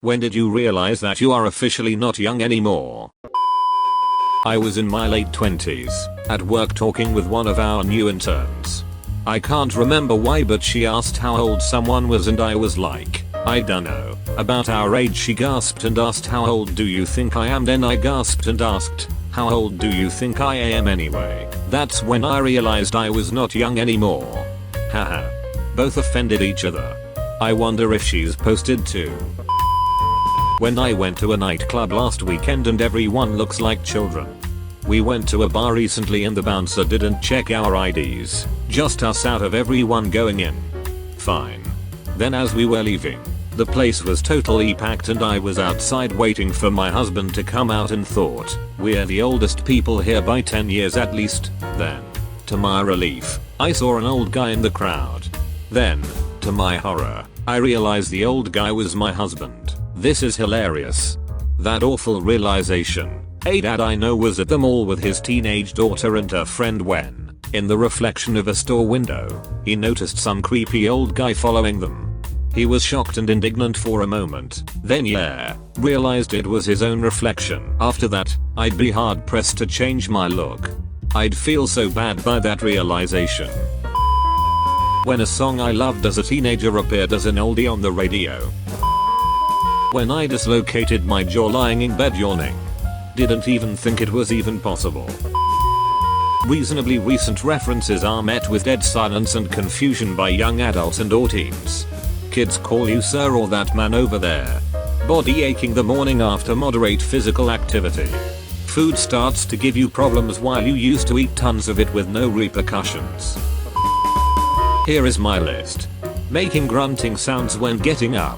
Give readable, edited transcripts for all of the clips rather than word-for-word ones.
When did you realize that you are officially not young anymore? I was in my late 20s, at work talking with one of our new interns. I can't remember why, but she asked how old someone was and I was like, I dunno, about our age. She gasped and asked, how old do you think I am? Then I gasped and asked, how old do you think I am anyway? That's when I realized I was not young anymore. Haha. Both offended each other. I wonder if she's posted too. When I went to a nightclub last weekend and everyone looks like children. We went to a bar recently and the bouncer didn't check our IDs, just us out of everyone going in. Fine. Then as we were leaving, the place was totally packed and I was outside waiting for my husband to come out and thought, we're the oldest people here by 10 years at least. Then, to my relief, I saw an old guy in the crowd. Then, to my horror, I realized the old guy was my husband. This is hilarious. That awful realization. A dad I know was at the mall with his teenage daughter and her friend when, in the reflection of a store window, he noticed some creepy old guy following them. He was shocked and indignant for a moment, then realized it was his own reflection. After that, I'd be hard pressed to change my look. I'd feel so bad by that realization. When a song I loved as a teenager appeared as an oldie on the radio. When I dislocated my jaw lying in bed yawning. Didn't even think it was even possible. Reasonably recent references are met with dead silence and confusion by young adults and or teens. Kids call you sir or that man over there. Body aching the morning after moderate physical activity. Food starts to give you problems while you used to eat tons of it with no repercussions. Here is my list. Making grunting sounds when getting up.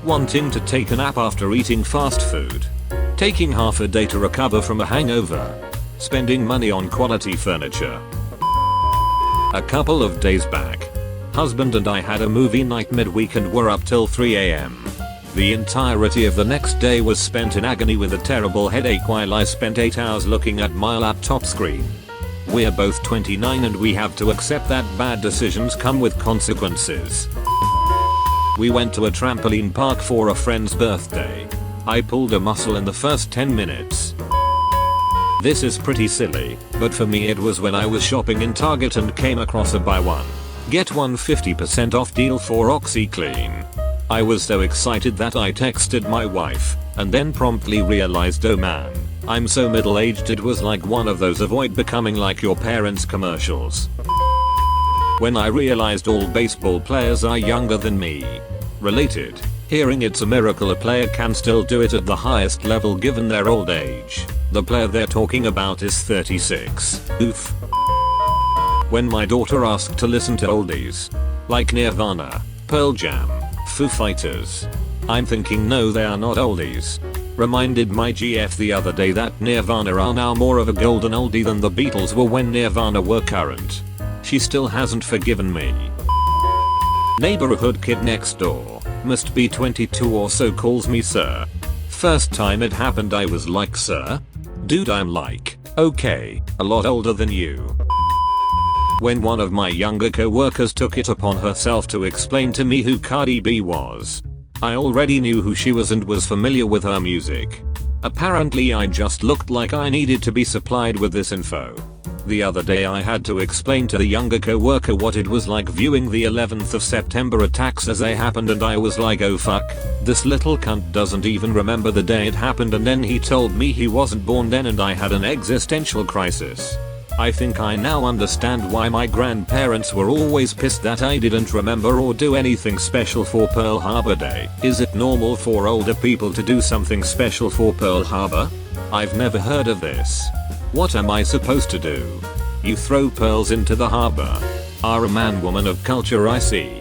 Wanting to take a nap after eating fast food. Taking half a day to recover from a hangover. Spending money on quality furniture. A couple of days back, husband and I had a movie night midweek and were up till 3 AM. The entirety of the next day was spent in agony with a terrible headache while I spent 8 hours looking at my laptop screen. We're both 29 and we have to accept that bad decisions come with consequences. We went to a trampoline park for a friend's birthday. I pulled a muscle in the first 10 minutes. This is pretty silly, but for me it was when I was shopping in Target and came across a buy one, get one 50% off deal for OxyClean. I was so excited that I texted my wife, and then promptly realized, oh man, I'm so middle-aged. It was like one of those avoid becoming like your parents commercials. When I realized all baseball players are younger than me. Related. Hearing it's a miracle a player can still do it at the highest level given their old age. The player they're talking about is 36. Oof. When my daughter asked to listen to oldies. Like Nirvana, Pearl Jam, Foo Fighters. I'm thinking no, they are not oldies. Reminded my GF the other day that Nirvana are now more of a golden oldie than the Beatles were when Nirvana were current. She still hasn't forgiven me. Neighborhood kid next door, must be 22 or so, calls me sir. First time it happened I was like, sir? Dude, I'm like, okay, a lot older than you. When one of my younger co-workers took it upon herself to explain to me who Cardi B was. I already knew who she was and was familiar with her music. Apparently I just looked like I needed to be supplied with this info. The other day I had to explain to the younger co-worker what it was like viewing the 11th of September attacks as they happened, and I was like, oh fuck, this little cunt doesn't even remember the day it happened, and then he told me he wasn't born then and I had an existential crisis. I think I now understand why my grandparents were always pissed that I didn't remember or do anything special for Pearl Harbor Day. Is it normal for older people to do something special for Pearl Harbor? I've never heard of this. What am I supposed to do? You throw pearls into the harbor. Are a man woman of culture, I see.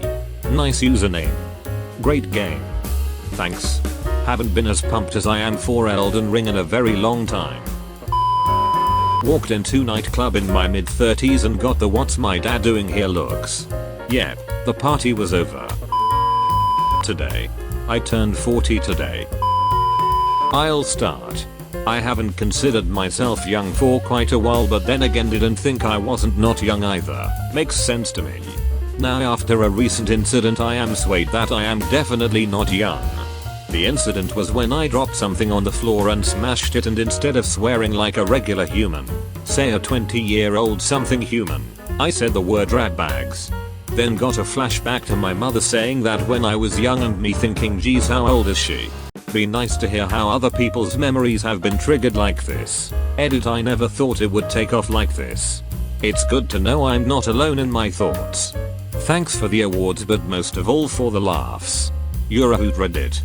Nice username. Great game. Thanks. Haven't been as pumped as I am for Elden Ring in a very long time. Walked into nightclub in my mid 30s and got the what's my dad doing here looks. Yep, the party was over. Today. I turned 40 today. I'll start. I haven't considered myself young for quite a while, but then again didn't think I wasn't not young either. Makes sense to me. Now after a recent incident I am swayed that I am definitely not young. The incident was when I dropped something on the floor and smashed it, and instead of swearing like a regular human, say a 20-year-old something human, I said the word rat bags. Then got a flashback to my mother saying that when I was young and me thinking, geez, how old is she? Be nice to hear how other people's memories have been triggered like this. Edit, I never thought it would take off like this. It's good to know I'm not alone in my thoughts. Thanks for the awards, but most of all for the laughs. You're a hoot, Reddit.